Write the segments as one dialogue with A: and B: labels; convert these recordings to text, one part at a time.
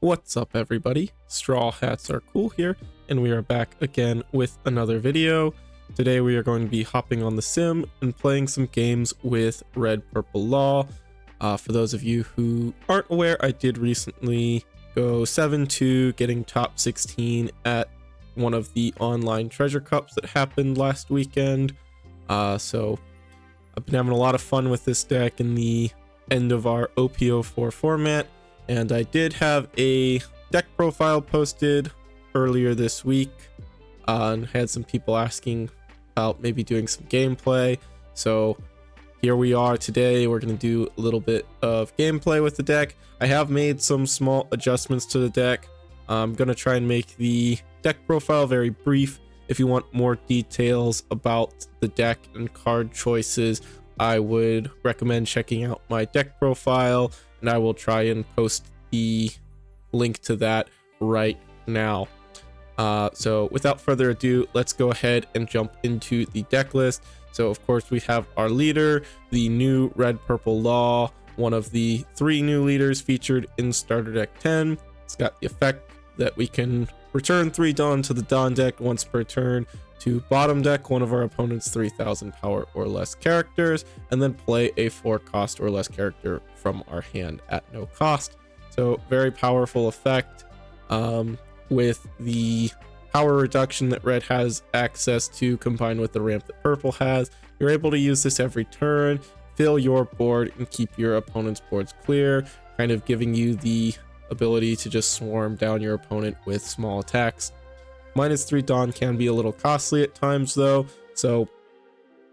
A: What's up, everybody? Straw hats are cool here, and we are back again with another video. Today we are going to be hopping on the sim and playing some games with Red Purple Law. For those of you who aren't aware, I did recently go 7-2, getting top 16 at one of the online treasure cups that happened last weekend. So I've been having a lot of fun with this deck in the end of our OP4 format. And I did have a deck profile posted earlier this week, and had some people asking about maybe doing some gameplay. So here we are today. We're going to do a little bit of gameplay with the deck. I have made some small adjustments to the deck. I'm going to try and make the deck profile very brief. If you want more details about the deck and card choices, I would recommend checking out my deck profile, and I will try and post the link to that right now. So without further ado, let's go ahead and jump into the deck list. So of course we have our leader, the new Red Purple Law, one of the 3 new leaders featured in Starter Deck 10. It's got the effect that we can return 3 Dawn to the Dawn deck once per turn to bottom deck one of our opponent's 3000 power or less characters, and then play a 4 cost or less character from our hand at no cost. So very powerful effect. With the power reduction that red has access to combined with the ramp that purple has, you're able to use this every turn, fill your board, and keep your opponent's boards clear, kind of giving you the ability to just swarm down your opponent with small attacks. -3 Dawn can be a little costly at times though, so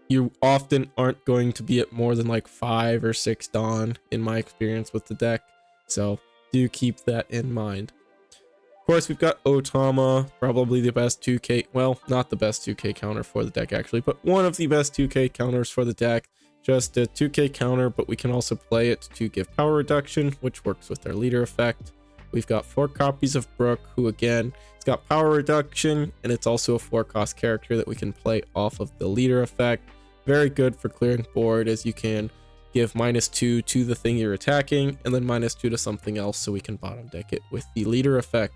A: you often aren't going to be at more than like 5 or 6 Dawn in my experience with the deck, so do keep that in mind. Of course, we've got Otama, probably the best 2k, well, not the best 2k counter for the deck actually, but one of the best 2k counters for the deck. Just a 2k counter, but we can also play it to give power reduction, which works with our leader effect. We've got 4 copies of Brook, who again, it's got power reduction, and it's also a 4 cost character that we can play off of the leader effect. Very good for clearing board, as you can give -2 to the thing you're attacking, and then -2 to something else, so we can bottom deck it with the leader effect.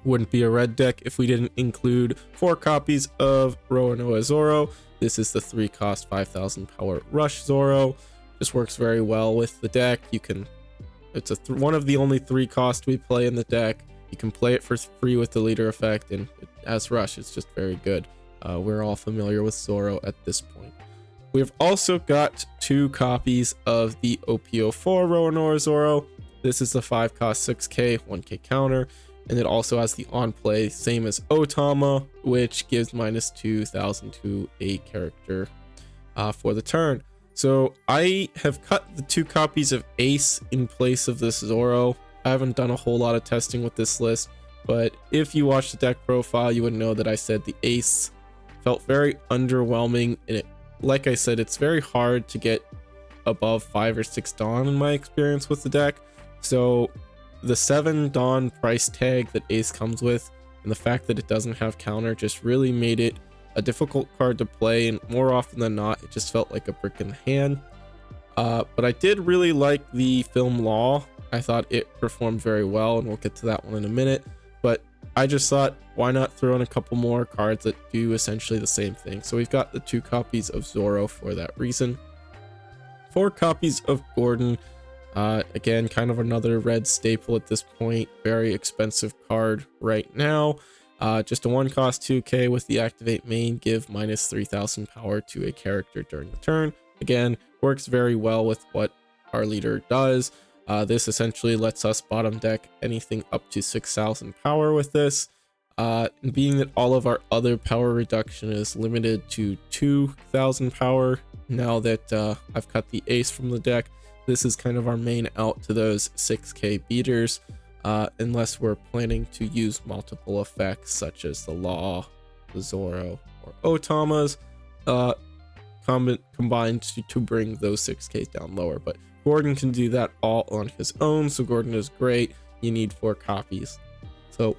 A: Wouldn't be a red deck if we didn't include 4 copies of Roanoa Zoro. This is the 3 cost 5000 power rush Zoro. Just works very well with the deck. You can, it's one of the only 3 cost we play in the deck. You can play it for free with the leader effect, and as rush, it's just very good. We're all familiar with Zoro at this point. We've also got 2 copies of the OP4 Roanoa Zoro. This is the 5 cost 6k 1k counter, and it also has the on play same as Otama, which gives -2000 to a character for the turn. So I have cut the 2 copies of Ace in place of this Zoro. I haven't done a whole lot of testing with this list, but if you watch the deck profile, you would know that I said the Ace felt very underwhelming, and it, like I said, it's very hard to get above 5 or 6 Dawn in my experience with the deck. So the 7 Dawn price tag that Ace comes with, and the fact that it doesn't have counter, just really made it a difficult card to play, and more often than not, it just felt like a brick in the hand. But I did really like the Film Law. I thought it performed very well, and we'll get to that one in a minute. But I just thought, why not throw in a couple more cards that do essentially the same thing? So we've got the 2 copies of Zoro for that reason. 4 copies of Gordon. Again, kind of another red staple at this point. Very expensive card right now. Just a 1 cost 2k with the activate main, give -3000 power to a character during the turn. Again, works very well with what our leader does. This essentially lets us bottom deck anything up to 6000 power with this. And being that all of our other power reduction is limited to 2000 power, now that I've cut the Ace from the deck, this is kind of our main out to those 6k beaters, unless we're planning to use multiple effects such as the Law, the Zoro, or Otama's combined to bring those 6ks down lower. But Gordon can do that all on his own, so Gordon is great. You need 4 copies. So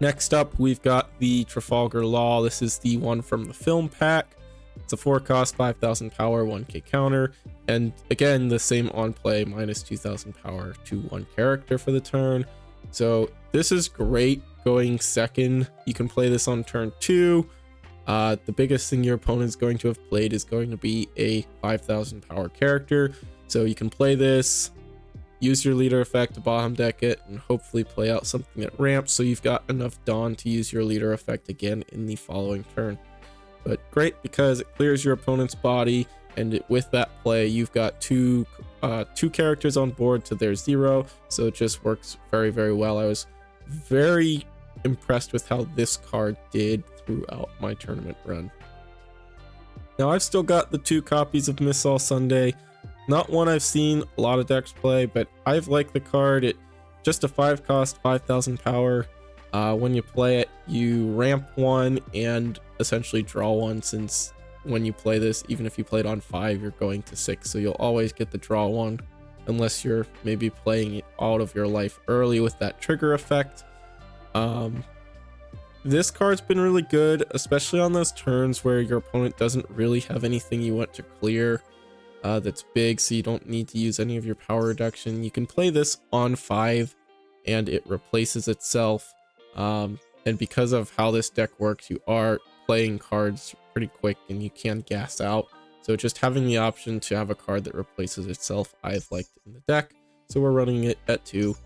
A: next up, we've got the Trafalgar Law. This is the one from the film pack. It's a 4 cost, 5,000 power, 1k counter, and again, the same on play, minus 2,000 power to 1 character for the turn. So this is great going second. You can play this on turn 2. The biggest thing your opponent's going to have played is going to be a 5,000 power character. So you can play this, use your leader effect to bottom deck it, and hopefully play out something that ramps so you've got enough Dawn to use your leader effect again in the following turn. But great because it clears your opponent's body, and with that play you've got two characters on board to their 0, so it just works very, very well. I was very impressed with how this card did throughout my tournament run. Now I've still got the 2 copies of Miss All Sunday. Not one I've seen a lot of decks play, but I've liked the card. It just a 5 cost, 5,000 power. When you play it, you ramp 1 and essentially draw 1, since when you play this, even if you played on 5, you're going to 6, so you'll always get the draw 1 unless you're maybe playing it out of your life early with that trigger effect. This card's been really good, especially on those turns where your opponent doesn't really have anything you want to clear that's big, so you don't need to use any of your power reduction. You can play this on 5 and it replaces itself, and because of how this deck works, you are playing cards pretty quick and you can gas out, so just having the option to have a card that replaces itself I've liked in the deck, so we're running it at 2.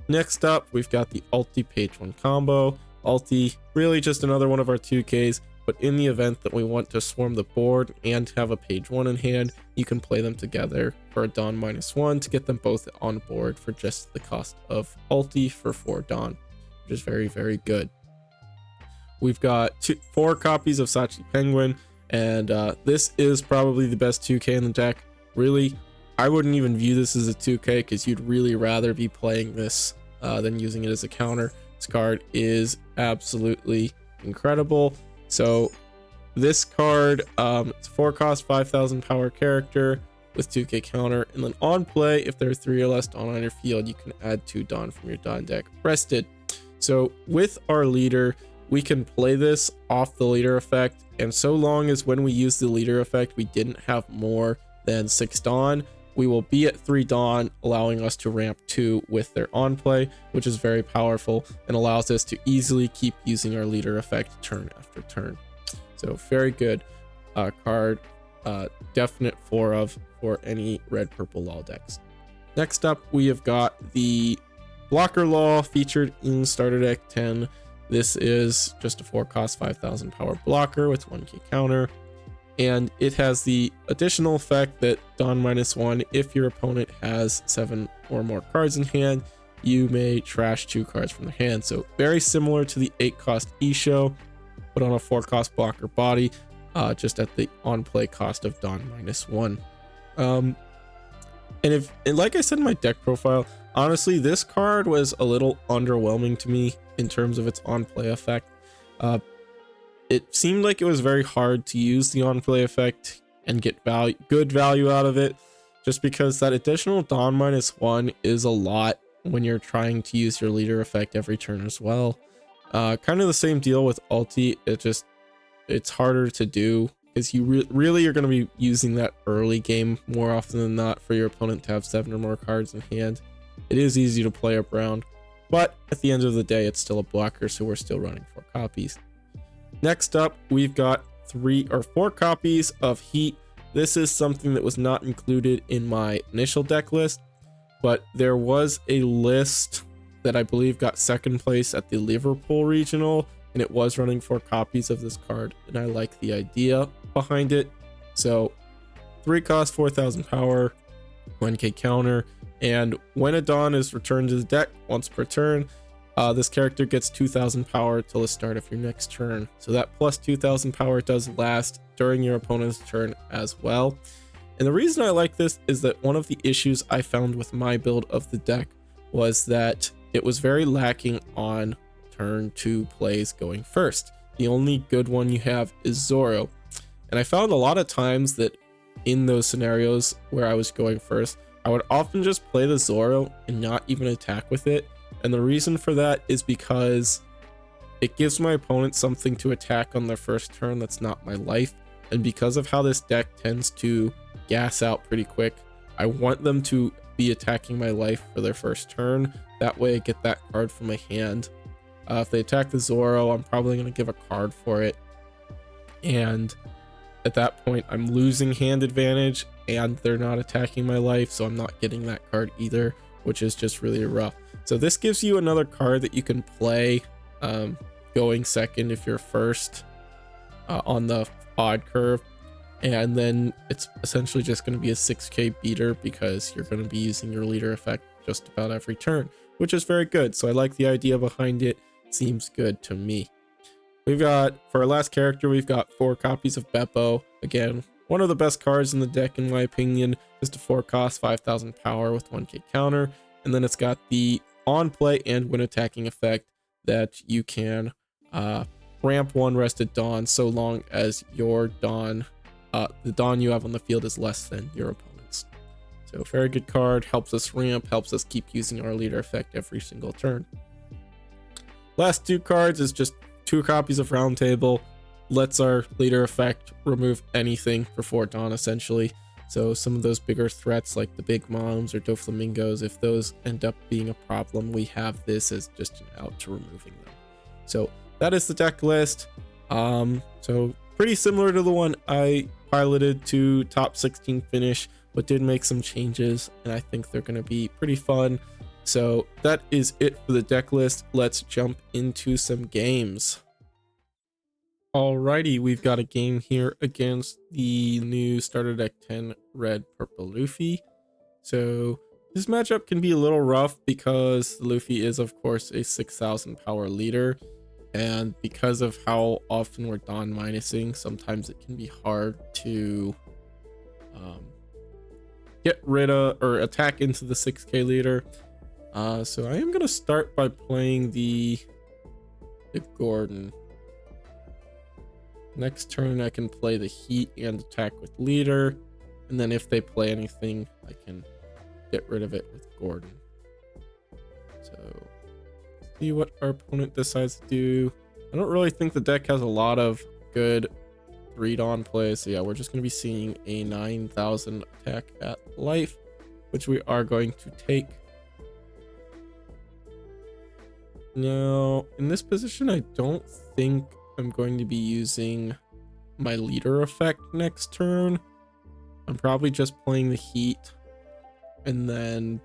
A: Next up, we've got the Ulti page 1 combo. Ulti, really just another one of our 2Ks, but in the event that we want to swarm the board and have a page 1 in hand, you can play them together for a Dawn -1 to get them both on board for just the cost of Ulti for 4 Dawn, which is very, very good. We've got 4 copies of Sachi Penguin, and this is probably the best 2K in the deck. Really, I wouldn't even view this as a 2K because you'd really rather be playing this than using it as a counter. This card is absolutely incredible. So this card, it's a 4 cost, 5,000 power character with 2k counter, and then on play, if there are 3 or less Dawn on your field, you can add 2 Dawn from your Dawn deck rested. So with our leader, we can play this off the leader effect, and so long as when we use the leader effect we didn't have more than 6 Dawn, we will be at 3 Dawn, allowing us to ramp 2 with their on play, which is very powerful and allows us to easily keep using our leader effect turn after turn. So very good card, definite 4 of for any red purple law decks. Next up, we have got the blocker law featured in starter deck 10. This is just a 4 cost, 5,000 power blocker with 1k counter, and it has the additional effect that Dawn -1, if your opponent has 7 or more cards in hand, you may trash 2 cards from their hand. So very similar to the 8 cost Isho, but on a 4 cost blocker body, just at the on play cost of Dawn -1. And like I said in my deck profile, honestly, this card was a little underwhelming to me in terms of its on play effect. It seemed like it was very hard to use the on play effect and get good value out of it, just because that additional Dawn -1 is a lot when you're trying to use your leader effect every turn as well. Kind of the same deal with Ulti. It's harder to do because you really are going to be using that early game more often than not for your opponent to have 7 or more cards in hand. It is easy to play around, but at the end of the day, it's still a blocker, so we're still running 4 copies. Next up, we've got 3 or 4 copies of Heat. This is something that was not included in my initial deck list, but there was a list that I believe got 2nd place at the Liverpool regional, and it was running 4 copies of this card, and I like the idea behind it. So 3 cost, 4,000 power, 1k counter, and when a Dawn is returned to the deck once per turn, this character gets 2,000 power till the start of your next turn. So that plus 2,000 power does last during your opponent's turn as well. And the reason I like this is that one of the issues I found with my build of the deck was that it was very lacking on turn 2 plays going first. The only good one you have is Zoro. And I found a lot of times that in those scenarios where I was going first, I would often just play the Zoro and not even attack with it. And the reason for that is because it gives my opponent something to attack on their first turn that's not my life. And because of how this deck tends to gas out pretty quick, I want them to be attacking my life for their first turn. That way I get that card from my hand. If they attack the Zoro, I'm probably going to give a card for it. And at that point, I'm losing hand advantage and they're not attacking my life, so I'm not getting that card either, which is just really rough. So this gives you another card that you can play going second if you're first on the odd curve. And then it's essentially just going to be a 6k beater because you're going to be using your leader effect just about every turn, which is very good. So I like the idea behind it. Seems good to me. We've got, for our last character, we've got 4 copies of Beppo. Again, one of the best cards in the deck in my opinion. Just a 4 cost, 5000 power with 1k counter. And then it's got the on play and when attacking effect that you can ramp 1 rested Dawn so long as your Dawn, the Dawn you have on the field is less than your opponent's. So very good card, helps us ramp, helps us keep using our leader effect every single turn. Last 2 cards is just 2 copies of Round Table. Lets our leader effect remove anything for 4 Dawn essentially. So some of those bigger threats like the Big Moms or Doflamingos, if those end up being a problem, we have this as just an out to removing them. So that is the deck list. So pretty similar to the one I piloted to top 16 finish, but did make some changes and I think they're going to be pretty fun. So that is it for the deck list. Let's jump into some games. Alrighty, we've got a game here against the new starter deck 10 red purple Luffy. So this matchup can be a little rough because Luffy is of course a 6000 power leader, and because of how often we're Dawn minusing, sometimes it can be hard to get rid of or attack into the 6k leader. So I am going to start by playing the Gordon. Next turn I can play the Heat and attack with leader, and then if they play anything I can get rid of it with Gordon. So see what our opponent decides to do. I don't really think the deck has a lot of good 3 Dawn plays, so yeah, we're just going to be seeing a 9000 attack at life, which we are going to take. Now, in this position, I don't think I'm going to be using my leader effect next turn. I'm probably just playing the Heat and then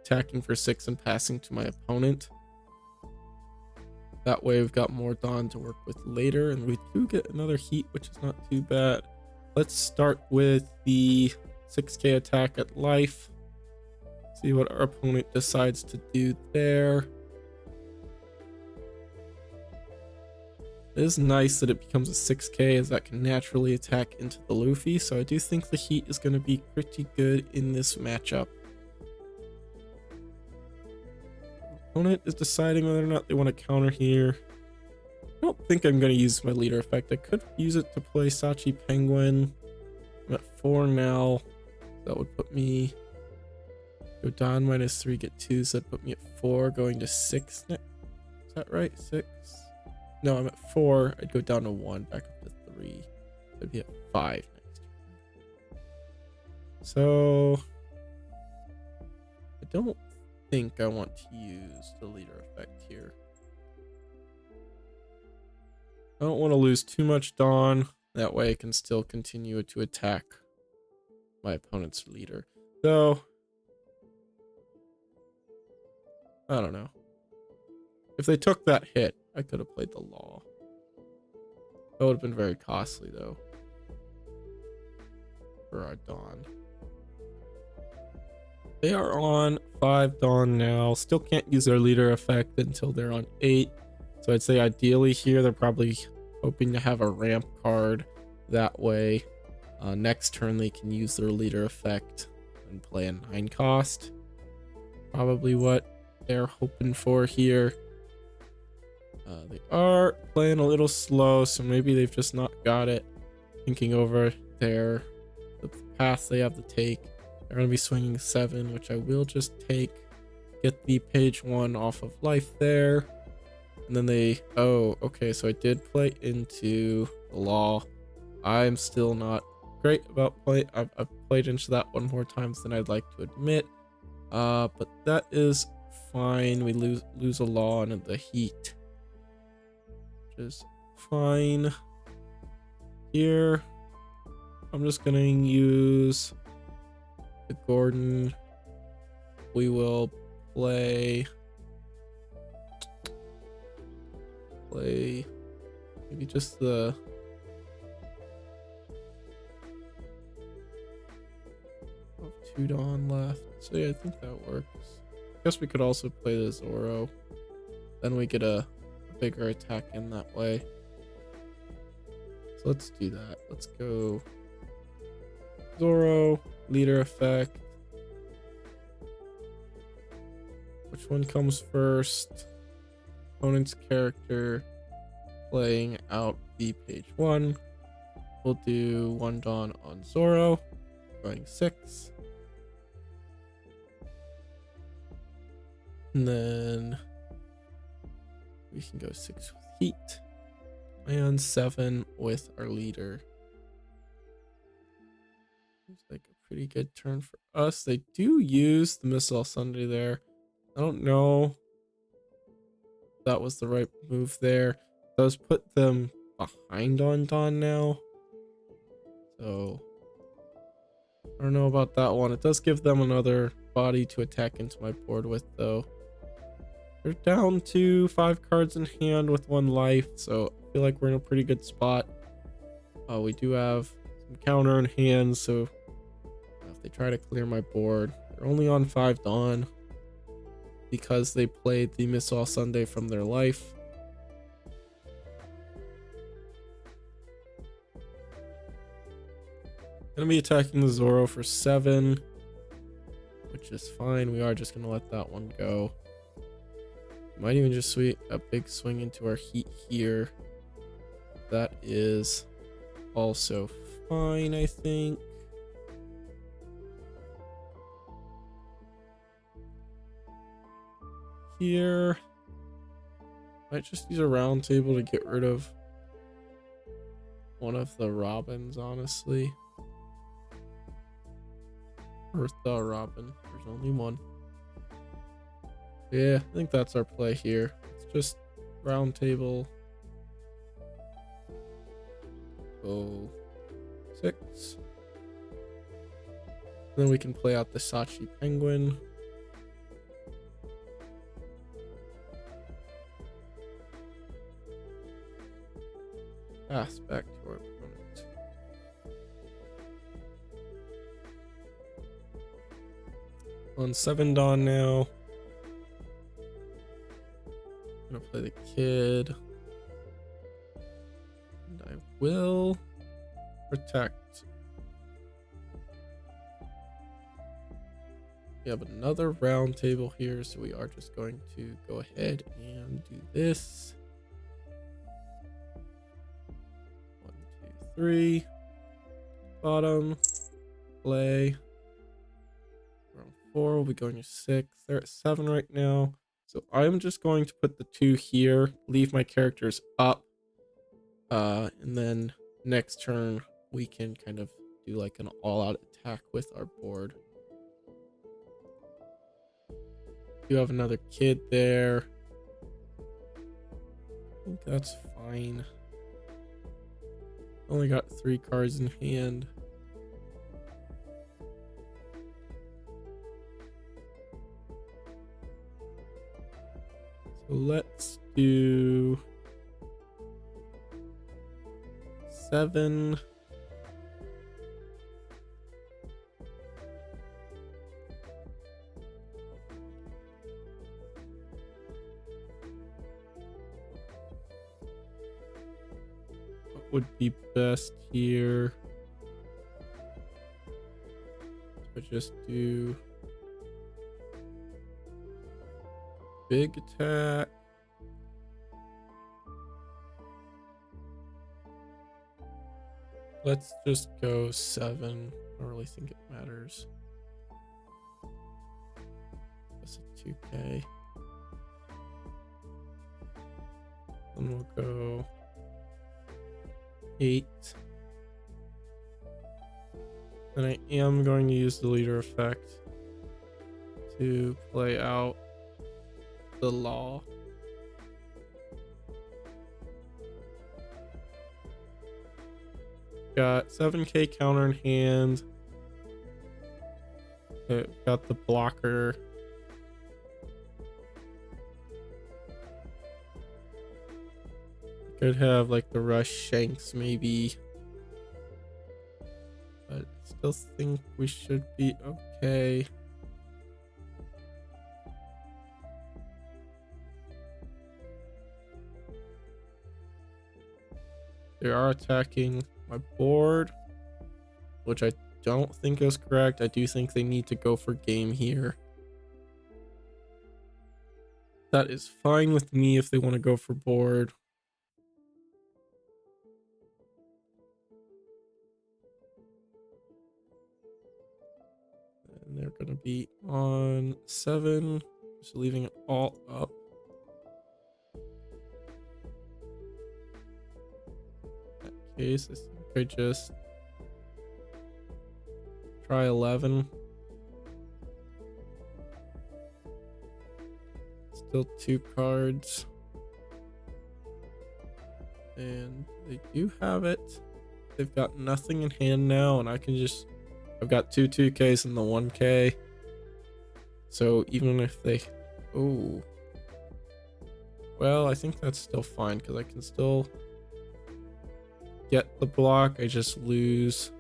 A: attacking for 6 and passing to my opponent. That way we've got more Dawn to work with later, and we do get another Heat, which is not too bad. Let's start with the 6k attack at life. See what our opponent decides to do there. It is nice that it becomes a 6k as that can naturally attack into the Luffy, so I do think the Heat is going to be pretty good in this matchup. Opponent is deciding whether or not they want to counter here. I don't think I'm going to use my leader effect. I could use it to play Sachi Penguin. I'm at 4 now. That would put me... Go down -3, get 2, so that'd put me at 4, going to 6 next. Is that right? 6? No, I'm at 4. I'd go down to 1, back up to 3. I'd be at 5 next. So I don't think I want to use the leader effect here. I don't want to lose too much Dawn. That way I can still continue to attack my opponent's leader. So I don't know. If they took that hit, I could have played the Law. That would have been very costly though for our Dawn. They are on 5 Dawn now. Still can't use their leader effect until they're on 8. So I'd say ideally here they're probably hoping to have a ramp card. That way next turn they can use their leader effect and play a 9 cost. Probably what they're hoping for here. They are playing a little slow, so maybe they've just not got it. Thinking over the path they have to take. They're going to be swinging 7, which I will just take. Get the page 1 off of life there. And then they... Oh, okay, so I did play into the Law. I'm still not great about play. I've played into that one more times than I'd like to admit. But that is fine. We lose a law in the heat, which is fine. Here, I'm just gonna use the Gordon. We will play maybe just the two Dawn left. So yeah, I think that works. I guess we could also play the Zoro. Then we get a bigger attack in that way. So let's do that. Let's go Zoro, leader effect. Which one comes first? Opponent's character playing out the page 1. We'll do 1 Dawn on Zoro, going 6. And then we can go 6 with heat and 7 with our leader. Seems like a pretty good turn for us. They do use the Missile Sunday there. I don't know if that was the right move there. It does put them behind on Dawn now. So I don't know about that one. It does give them another body to attack into my board with though. They're down to 5 cards in hand with 1 life, so I feel like we're in a pretty good spot. We do have some counter in hand, so if they try to clear my board, they're only on 5 Dawn because they played the Missile Sunday from their life. Gonna be attacking the Zoro for 7, which is fine. We are just gonna let that one go. Might even just a big swing into our heat here. That is also fine, I think. Here, might just use a round table to get rid of one of the Robins, honestly. Or the Robin. There's only one. Yeah, I think that's our play here. It's just round table. Go 6. Then we can play out the Sachi Penguin. Pass back to our opponent. On 7 Dawn now. I'm gonna play the kid. And I will protect. We have another round table here, so we are just going to go ahead and do this. 1, 2, 3. Bottom. Play. Round 4 will be going to 6. They're at 7 right now. So I'm just going to put the 2 here, leave my characters up. And then next turn we can kind of do like an all-out attack with our board. You have another kid there. I think that's fine. Only got 3 cards in hand. So let's do 7. What would be best here? So just do big attack. Let's just go 7. I don't really think it matters. That's a 2K. Then we'll go 8. And I am going to use the leader effect to play out the law. Got 7k counter in hand. Got the blocker. Could have like the rush shanks maybe. But I still think we should be okay. They are attacking my board, which I don't think is correct. I do think they need to go for game here. That is fine with me if they want to go for board. And they're going to be on 7, just leaving it all up. In that case, I think I just try 11. Still 2 cards. And they do have it. They've got nothing in hand now, and I can just... I've got 2 2Ks and the 1K. So even if they... Oh. Well, I think that's still fine, because I can still get the block. I just lose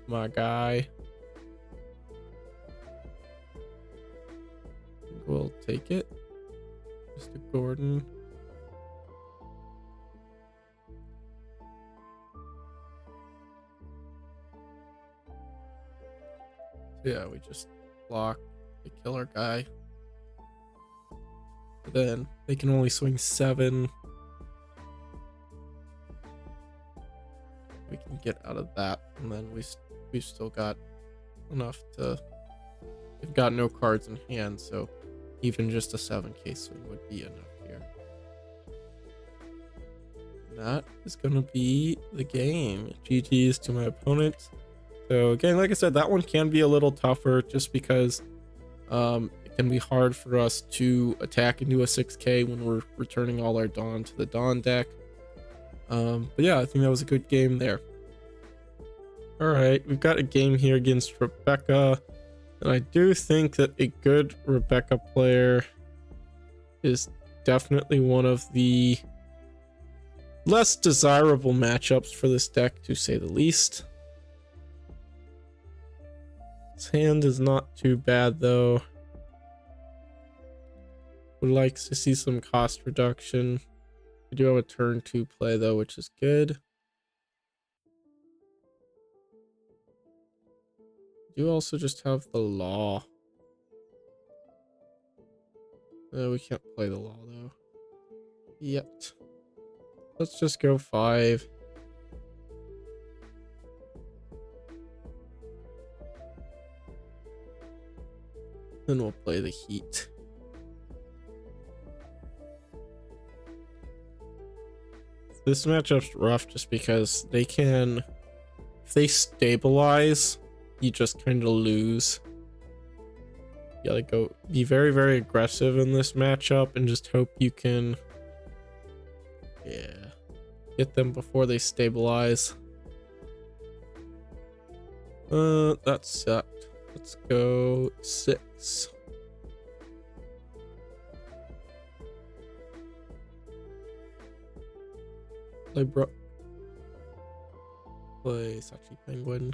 A: my guy. We'll take it. Mr. Gordon. Yeah, we just block the killer guy. But then they can only swing 7. We can get out of that, and then we've still got enough to... We've got no cards in hand, so even just a 7k swing would be enough here. And that is gonna be the game. GG's to my opponent. So again, like I said, that one can be a little tougher just because it can be hard for us to attack into a 6k when we're returning all our Dawn to the Dawn deck. But yeah, I think that was a good game there. All right, we've got a game here against Rebecca, and I do think that a good Rebecca player is definitely one of the less desirable matchups for this deck, to say the least. His hand is not too bad though. Would like to see some cost reduction. We do have a turn 2 play though, which is good. We do also just have the law. We can't play the law though yet. Let's just go 5. Then we'll play the heat. This matchup's rough just because they can, if they stabilize, you just kind of lose. You gotta go be very, very aggressive in this matchup and just hope you can, yeah, get them before they stabilize. That sucked. Let's go 6. Play Brook. Play Sachi Penguin.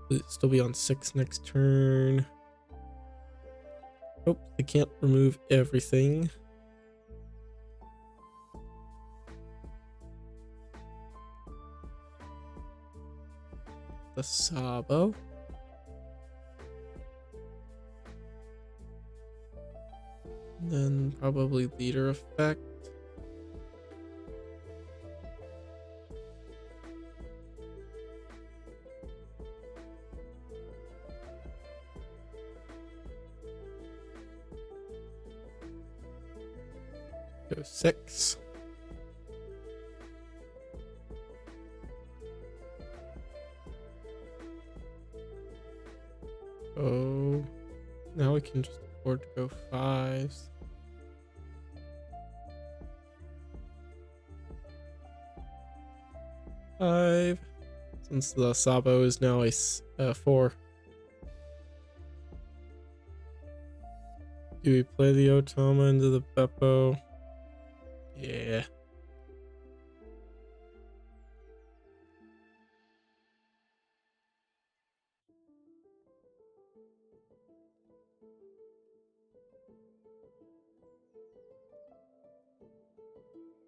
A: Will it still be on 6 next turn? Nope, they can't remove everything. The Sabo. Then probably leader effect. Go 6. Oh, now we can just afford to go 5s. Five, since the Sabo is now a 4. Do we play the Otama into the Beppo? Yeah.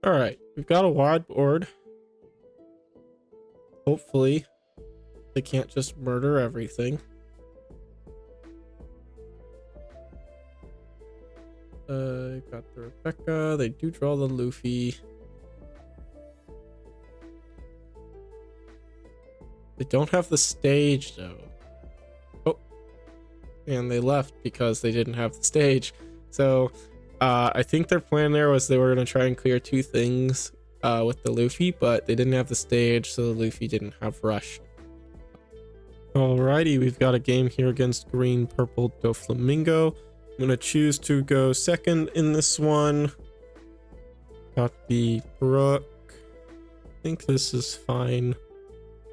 A: All right, we've got a wide board. Hopefully, they can't just murder everything. Got the Rebecca. They do draw the Luffy. They don't have the stage though. Oh, and they left because they didn't have the stage. So I think their plan there was they were going to try and clear 2 things with the Luffy, but they didn't have the stage, so the Luffy didn't have rush. Alrighty, we've got a game here against green purple Doflamingo. I'm going to choose to go second in this one. Got the Brook. I think this is fine.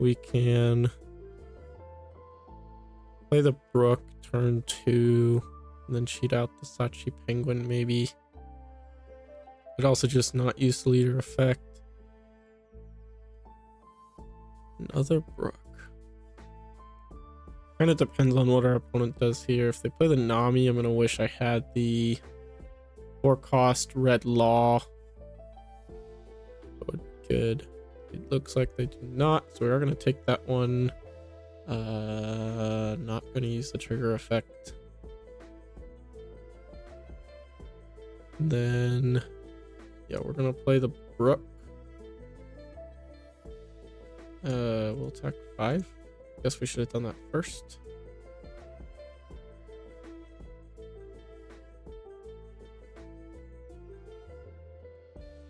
A: We can play the Brook turn 2, and then cheat out the Sachi Penguin maybe. But also just not use the leader effect. Another Brook. Kind of depends on what our opponent does here. If they play the Nami, I'm going to wish I had the 4-cost red law. That would be good. It looks like they do not, so we are going to take that one. Not going to use the trigger effect. And then, yeah, we're going to play the Brook. We'll attack 5. Guess we should have done that first.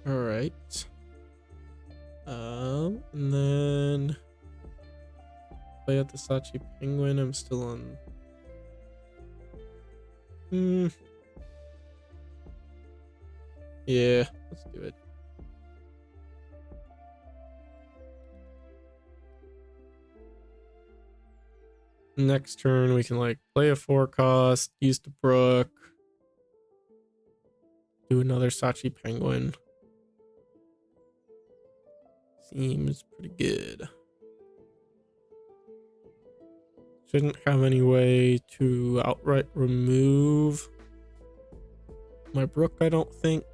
A: All right. And then play at the Sachi Penguin. I'm still on. Yeah, let's do it. Next turn, we can like play a 4-cost, use the Brook, do another Sachi Penguin. Seems pretty good. Shouldn't have any way to outright remove my Brook, I don't think.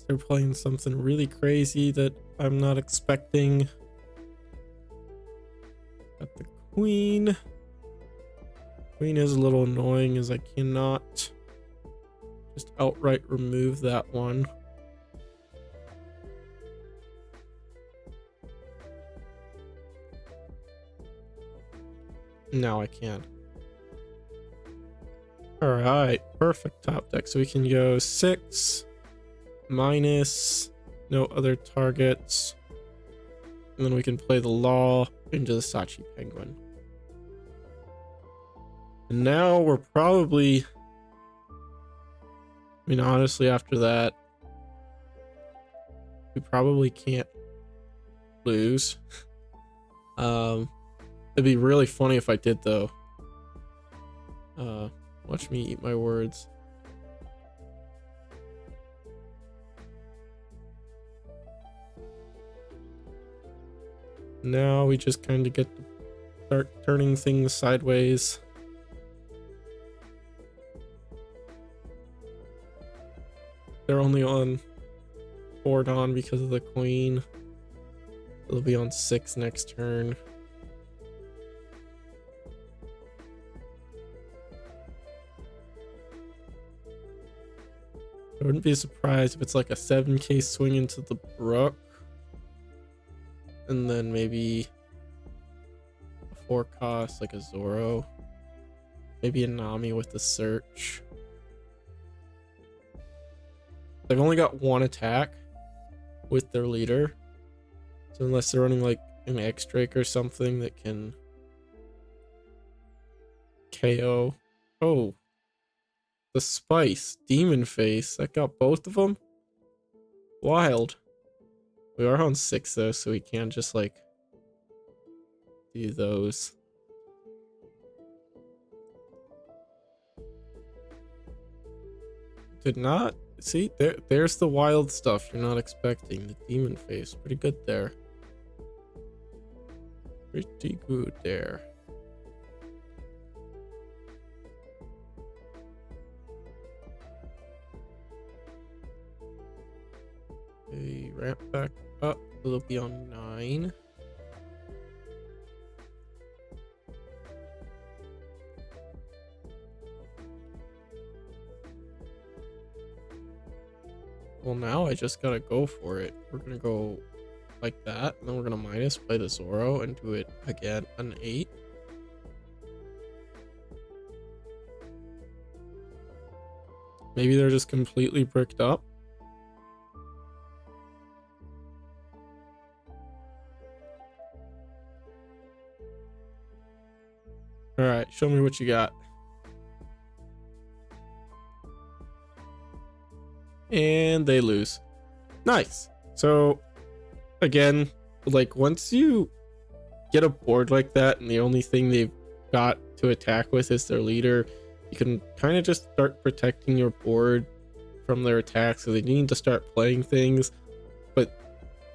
A: They're playing something really crazy that I'm not expecting. Got the Queen. Queen is a little annoying as I cannot just outright remove that one. Now I can. Alright, perfect top deck. So we can go 6 minus no other targets. And then we can play the Law into the Sachi Penguin. And now we're probably, I mean, honestly, after that, we probably can't lose. It'd be really funny if I did, though. Watch me eat my words. Now we just kind of get to start turning things sideways. They're only on 4 Dawn because of the Queen. They'll be on 6 next turn. I wouldn't be surprised if it's like a 7k swing into the Brook. And then maybe a 4-cost like a Zoro. Maybe a Nami with the search. They've only got 1 attack with their leader. So unless they're running like an X-Drake or something that can KO. Oh, the spice. Demon face. That got both of them? Wild. We are on 6 though, so we can't just like do those. Did not see there's the wild stuff you're not expecting. The demon face. Pretty good there. Pretty good there. Okay, ramp back up. It'll be on 9. Well, now I just gotta go for it. We're gonna go like that, and then we're gonna minus play the Zoro and do it again on 8. Maybe they're just completely bricked up. Alright, show me what you got. And they lose. Nice. So again, like once you get a board like that and the only thing they've got to attack with is their leader, you can kind of just start protecting your board from their attacks. So they need to start playing things, but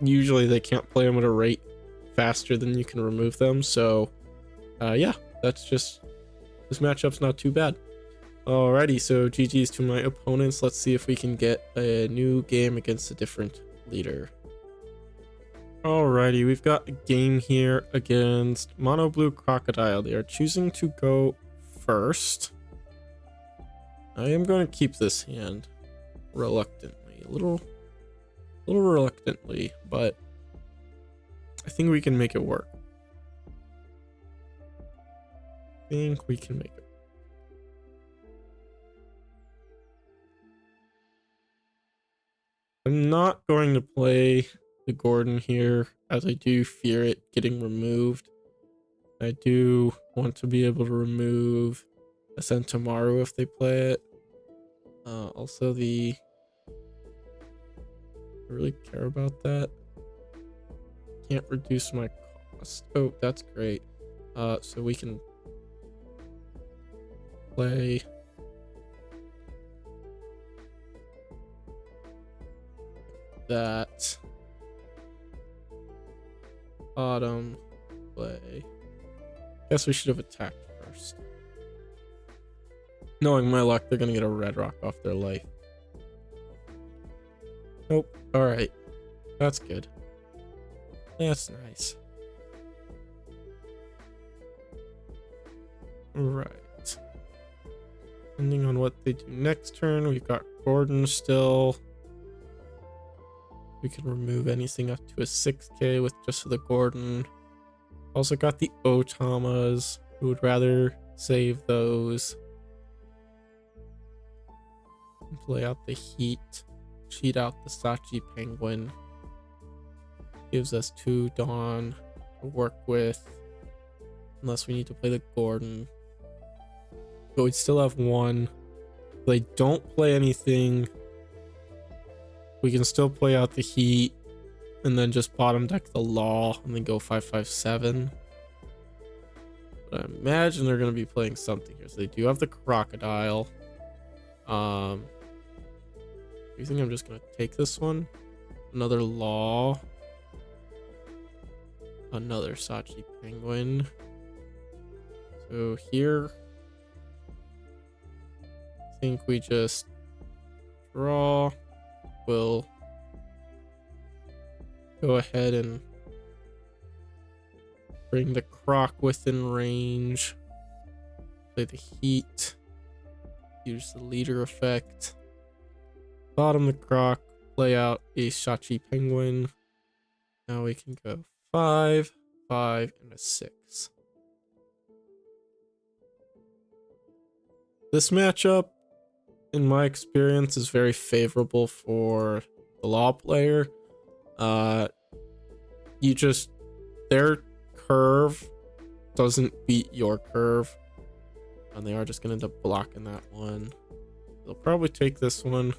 A: usually they can't play them at a rate faster than you can remove them. So yeah, that's just, this matchup's not too bad. Alrighty, so GG's to my opponents. Let's see if we can get a new game against a different leader. Alrighty, we've got a game here against Mono Blue Crocodile. They are choosing to go first. I am going to keep this hand reluctantly, a little reluctantly, but I think we can make it work. I think we can make it. I'm not going to play the Gordon here, as I do fear it getting removed. I do want to be able to remove a Sentomaru if they play it. Also, I really care about that. Can't reduce my cost. Oh, that's great. So we can play that. Bottom play. Guess we should have attacked first. Knowing my luck, they're gonna get a red rock off their life. Nope. Alright. That's good. That's nice. Right. Depending on what they do next turn, we've got Gordon still. We can remove anything up to a 6k with just the Gordon. Also got the Otamas. We would rather save those. Play out the Heat. Cheat out the Sachi Penguin. Gives us 2 Dawn to work with. Unless we need to play the Gordon. But we'd still have 1. If they don't play anything, we can still play out the Heat and then just bottom deck the Law and then go 5/5/7. But I imagine they're going to be playing something here. So they do have the Crocodile. Do you think I'm just going to take this one? Another Law. Another Sachi Penguin. So here, I think we just draw. We'll go ahead and bring the Croc within range. Play the Heat. Use the leader effect. Bottom the Croc. Play out a Sachi Penguin. Now we can go 5, 5, and a 6. This matchup, in my experience, is very favorable for the Law player. Their curve doesn't beat your curve. And they are just gonna end up blocking that one. They'll probably take this one.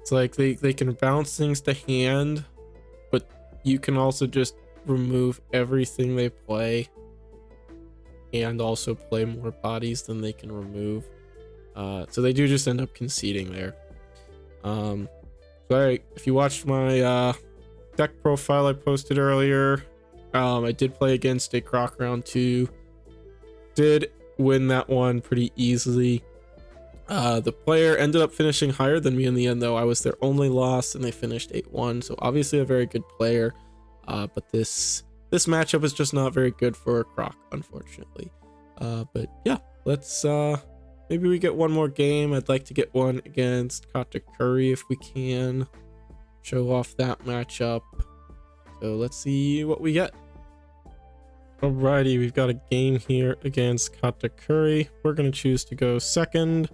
A: It's like they can bounce things to hand, but you can also just remove everything they play and also play more bodies than they can remove. So they do just end up conceding there. So if you watched my deck profile I posted earlier, I did play against a Croc round 2. Did win that one pretty easily. The player ended up finishing higher than me in the end, though. I was their only loss, and they finished 8-1. So obviously a very good player. But this matchup is just not very good for Croc, unfortunately. But yeah, let's maybe we get one more game. I'd like to get one against Katakuri if we can. Show off that matchup. So let's see what we get. Alrighty, we've got a game here against Katakuri. We're going to choose to go second.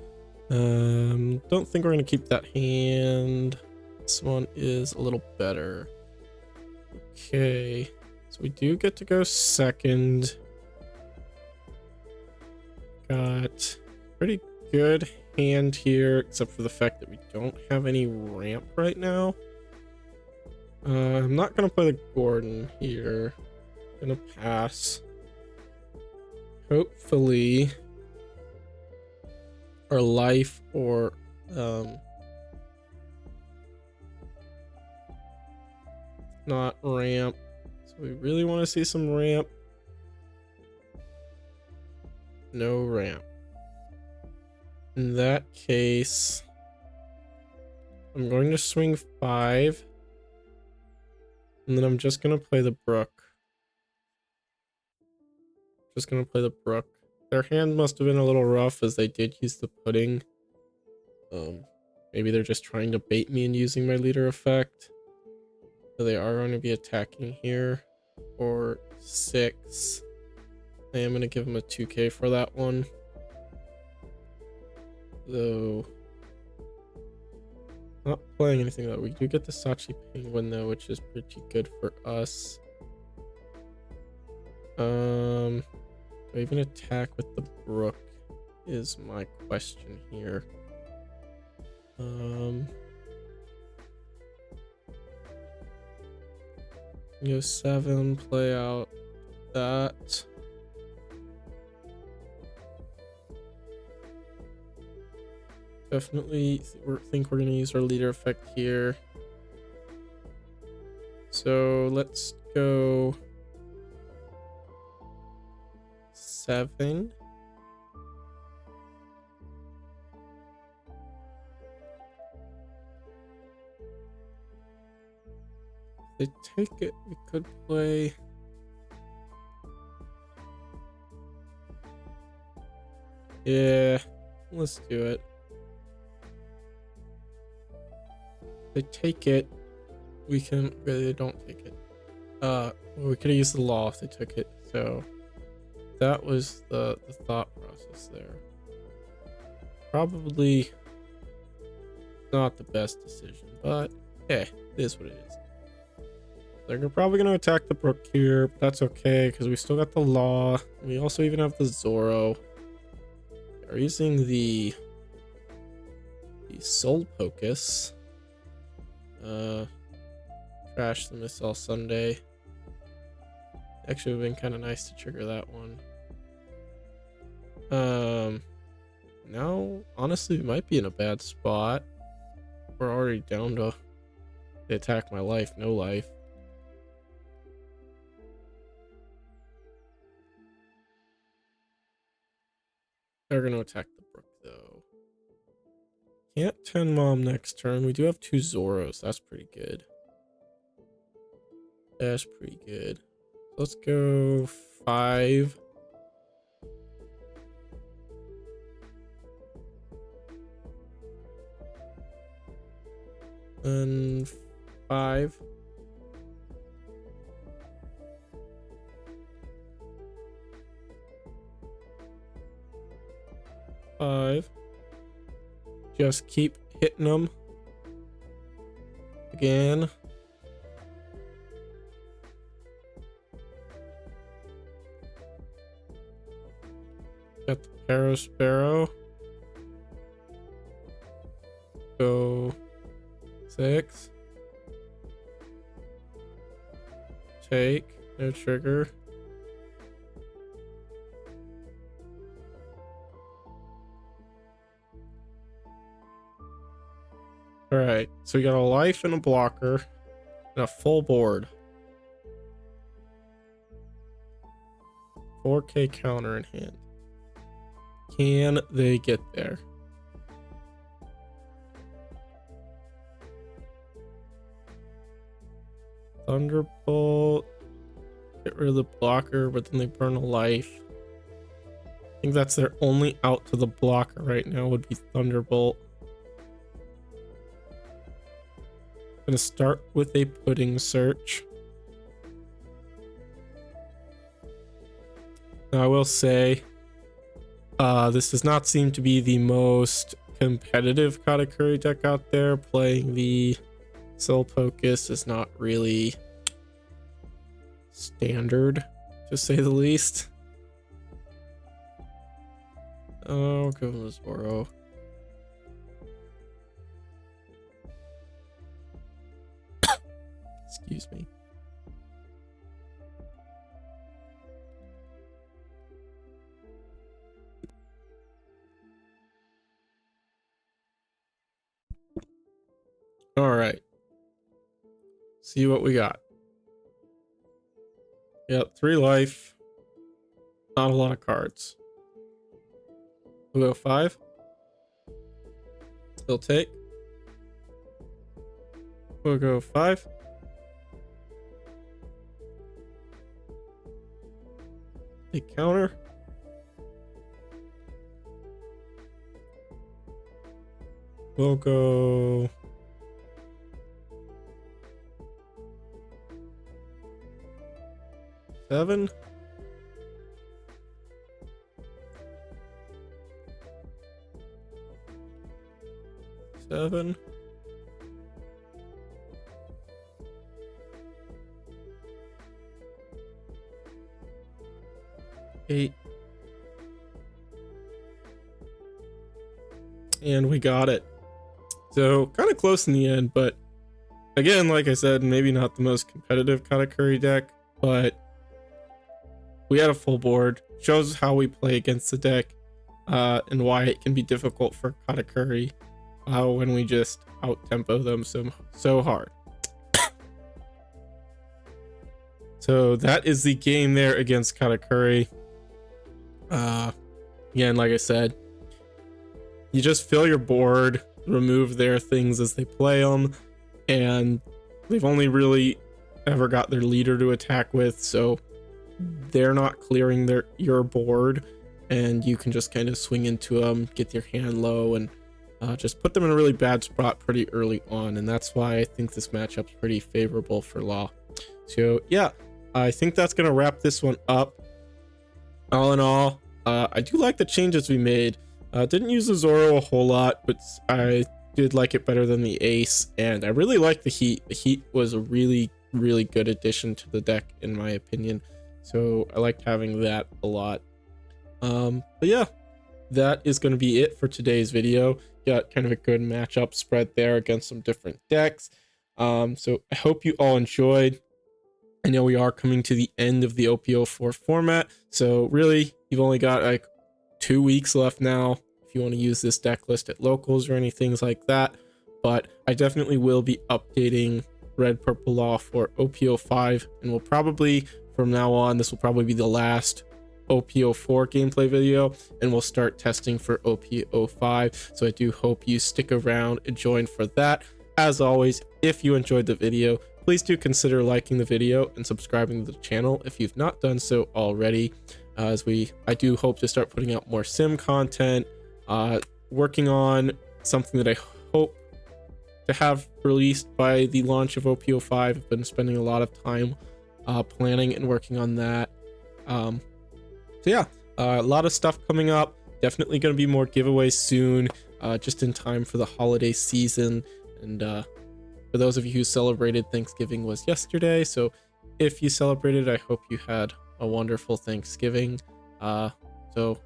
A: Don't think we're going to keep that hand. This one is a little better. Okay, so we do get to go second. Got pretty good hand here, except for the fact that we don't have any ramp right now. I'm not going to play the Gordon here. I'm going to pass. Hopefully our life or not ramp. So we really want to see some ramp. No ramp. In that case, I'm going to swing 5. And then I'm just going to play the Brook. Just going to play the Brook. Their hand must have been a little rough as they did use the pudding. Maybe they're just trying to bait me in using my leader effect. So they are going to be attacking here for 6. I am going to give them a 2k for that one. Though, not playing anything though. We do get the Sachi Penguin though, which is pretty good for us. Do I even attack with the Brook is my question here. Go 7, play out that. Definitely think we're going to use our leader effect here. So let's go 7. If they take it, we could play. Yeah, let's do it. If they take it, we can. They don't take it. Well, we could have used the law if they took it. So that was the thought process there. Probably not the best decision, but hey, it is what it is. They're probably going to attack the Brook here, but that's okay because we still got the law. We also even have the Zoro. They're using the Soul Pocus. Trash the Missile Sunday. Actually would have been kind of nice to trigger that one. Now honestly we might be in a bad spot. We're already down to they attack my life, no life. They're gonna attack the Brook though. Can't 10 Mom next turn. We do have 2 Zoros. That's pretty good. That's pretty good. Let's go 5. And 5. Just keep hitting them. Again. Arrow Sparrow. Go 6. Take. No trigger. Alright, so we got a life and a blocker and a full board. 4K counter in hand. Can they get there? Thunderbolt. Get rid of the blocker, but then they burn a life. I think that's their only out to the blocker right now would be Thunderbolt. Gonna start with a pudding search. Now I will say, this does not seem to be the most competitive Katakuri deck out there. Playing the Soul Pocus is not really standard, to say the least. Oh, go with Zoro. Excuse me. All right. See what we got. Yep, 3 life. Not a lot of cards. We'll go 5. He'll take. We'll go 5. Take counter. We'll go 7. Seven. 8. And we got it. So kind of close in the end, but again, like I said, maybe not the most competitive Katakuri deck, but we had a full board. Shows how we play against the deck, and why it can be difficult for Katakuri when we just out-tempo them so hard. So that is the game there against Katakuri. Again, like I said, you just fill your board, remove their things as they play them, and they've only really ever got their leader to attack with, so they're not clearing your board, and you can just kind of swing into them, get your hand low, and just put them in a really bad spot pretty early on. And that's why I think this matchup's pretty favorable for Law. So yeah, I think that's gonna wrap this one up. All in all, I do like the changes we made. Didn't use the Zoro a whole lot, but I did like it better than the Ace, and I really like the Heat. The Heat was a really good addition to the deck in my opinion, so I liked having that a lot. But yeah, that is going to be it for today's video. Got kind of a good matchup spread there against some different decks. So I hope you all enjoyed. I know we are coming to the end of the OP4 format, so really you've only got like 2 weeks left now if you want to use this deck list at locals or anything like that. But I definitely will be updating Red Purple Law for OP5, and we'll probably from now on, this will probably be the last OP4 gameplay video, and we'll start testing for OP5. So I do hope you stick around and join for that. As always, if you enjoyed the video, please do consider liking the video and subscribing to the channel if you've not done so already, as I do hope to start putting out more sim content, working on something that I hope to have released by the launch of OP5. I've been spending a lot of time planning and working on that. So yeah, a lot of stuff coming up. Definitely going to be more giveaways soon, just in time for the holiday season. And for those of you who celebrated, Thanksgiving was yesterday, so if you celebrated, I hope you had a wonderful Thanksgiving. So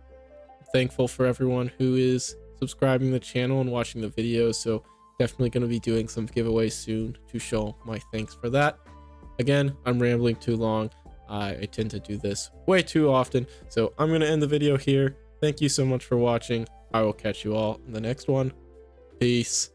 A: thankful for everyone who is subscribing to the channel and watching the videos, so definitely going to be doing some giveaways soon to show my thanks for that. Again, I'm rambling too long. I tend to do this way too often, so I'm going to end the video here. Thank you so much for watching. I will catch you all in the next one. Peace.